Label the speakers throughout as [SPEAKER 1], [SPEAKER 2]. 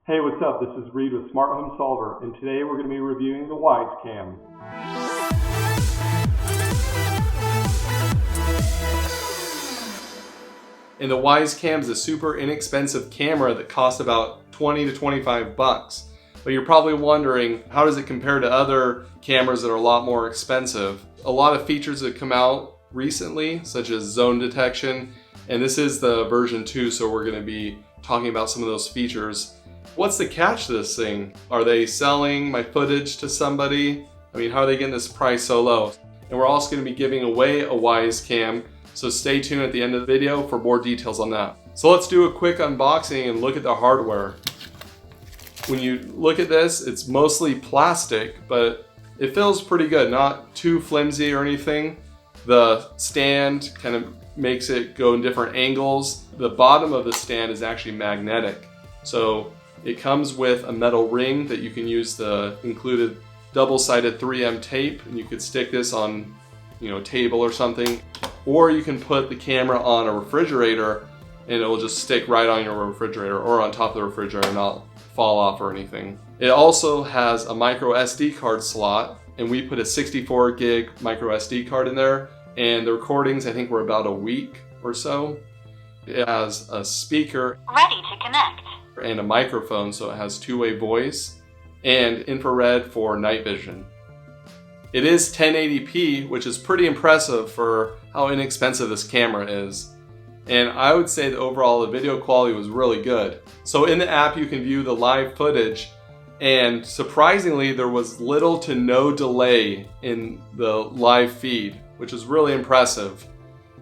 [SPEAKER 1] Hey, what's up? This is Reed with Smart Home Solver, and today we're going to be reviewing the Wyze Cam.
[SPEAKER 2] And the Wyze Cam is a super inexpensive camera that costs about 20 to 25 bucks. But you're probably wondering, how does it compare to other cameras that are a lot more expensive? A lot of features that come out recently, such as zone detection, and this is the version 2, so we're going to be talking about some of those features. What's the catch to this thing? Are they selling my footage to somebody? I mean, how are they getting this price so low? And we're also going to be giving away a Wyze Cam, so stay tuned at the end of the video for more details on that. So let's do a quick unboxing and look at the hardware. When you look at this, it's mostly plastic, but it feels pretty good, not too flimsy or anything. The stand kind of makes it go in different angles. The bottom of the stand is actually magnetic. So it comes with a metal ring that you can use the included double-sided 3M tape, and you could stick this on, a table or something. Or you can put the camera on a refrigerator and it will just stick right on your refrigerator or on top of the refrigerator and not fall off or anything. It also has a micro SD card slot, and we put a 64 gig micro SD card in there, and the recordings I think were about a week or so. It has a speaker
[SPEAKER 3] ready to connect
[SPEAKER 2] and a microphone, so it has two-way voice and infrared for night vision. It is 1080p, which is pretty impressive for how inexpensive this camera is. And I would say that overall the video quality was really good. So in the app you can view the live footage, and surprisingly there was little to no delay in the live feed, which is really impressive.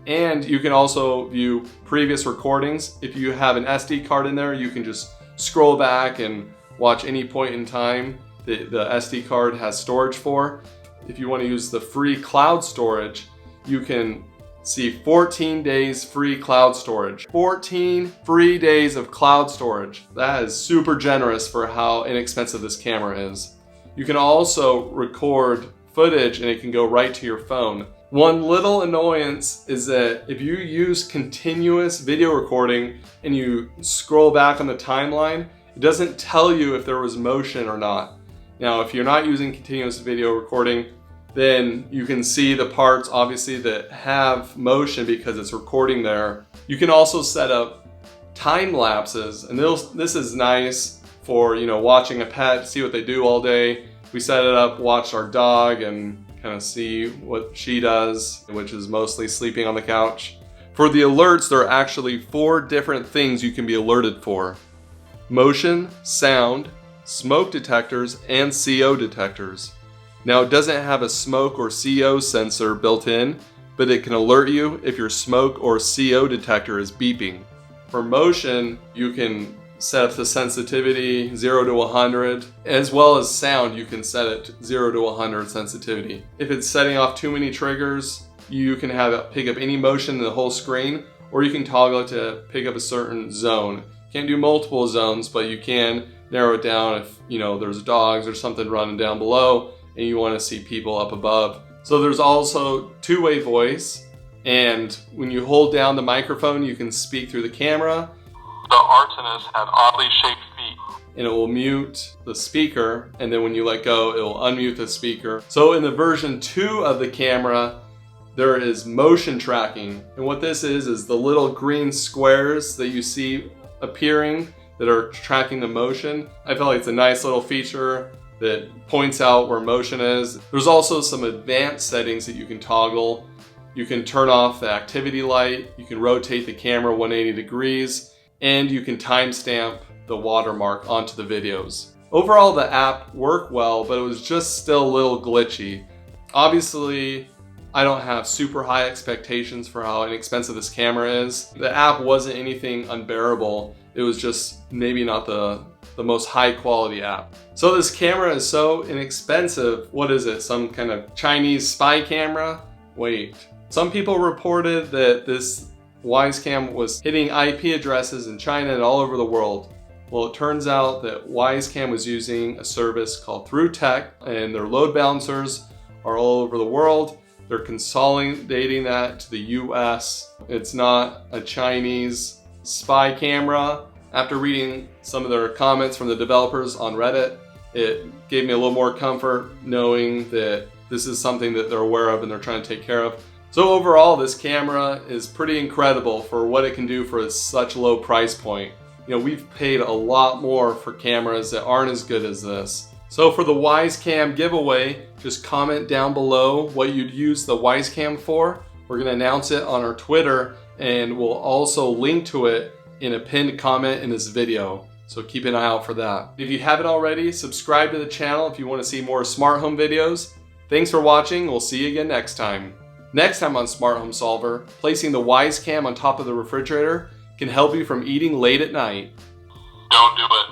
[SPEAKER 2] And you can also view previous recordings. If you have an SD card in there, you can just scroll back and watch any point in time that the SD card has storage for. If you want to use the free cloud storage, you can see 14 days free cloud storage. 14 free days of cloud storage. That is super generous for how inexpensive this camera is. You can also record footage and it can go right to your phone. One little annoyance is that if you use continuous video recording and you scroll back on the timeline, it doesn't tell you if there was motion or not. Now, if you're not using continuous video recording, then you can see the parts obviously that have motion because it's recording there. You can also set up time lapses, and this is nice for watching a pet, see what they do all day. We set it up, watch our dog, and kind of see what she does, which is mostly sleeping on the couch. For the alerts, there are actually 4 different things you can be alerted for: motion, sound, smoke detectors, and CO detectors. Now, it doesn't have a smoke or CO sensor built in, but it can alert you if your smoke or CO detector is beeping. For motion, you can set up the sensitivity 0 to 100, as well as sound, you can set it to 0 to 100 sensitivity. If it's setting off too many triggers, you can have it pick up any motion in the whole screen, or you can toggle it to pick up a certain zone. Can't do multiple zones, but you can narrow it down if there's dogs or something running down below and you want to see people up above. So there's also two-way voice, and when you hold down the microphone you can speak through the camera.
[SPEAKER 4] The arsonist had oddly shaped feet.
[SPEAKER 2] And it will mute the speaker, and then when you let go it will unmute the speaker. So in the version 2 of the camera there is motion tracking, and what this is the little green squares that you see appearing that are tracking the motion. I feel like it's a nice little feature that points out where motion is. There's also some advanced settings that you can toggle. You can turn off the activity light, you can rotate the camera 180 degrees, and you can timestamp the watermark onto the videos. Overall, the app worked well, but it was just still a little glitchy. Obviously, I don't have super high expectations for how inexpensive this camera is. The app wasn't anything unbearable. It was just maybe not the most high quality app. So this camera is so inexpensive. What is it? Some kind of Chinese spy camera? Wait. Some people reported that this Wyze Cam was hitting IP addresses in China and all over the world. Well, it turns out that Wyze Cam was using a service called ThruTech, and their load balancers are all over the world. They're consolidating that to the US. It's not a Chinese spy camera. After reading some of their comments from the developers on Reddit, it gave me a little more comfort knowing that this is something that they're aware of and they're trying to take care of. So overall, this camera is pretty incredible for what it can do for such a low price point. You know, we've paid a lot more for cameras that aren't as good as this. So for the Wyze Cam giveaway, just comment down below what you'd use the Wyze Cam for. We're gonna announce it on our Twitter, and we'll also link to it in a pinned comment in this video. So keep an eye out for that. If you haven't already, subscribe to the channel if you want to see more smart home videos. Thanks for watching. We'll see you again next time. Next time on Smart Home Solver, placing the Wyze Cam on top of the refrigerator can help you from eating late at night.
[SPEAKER 4] Don't do it.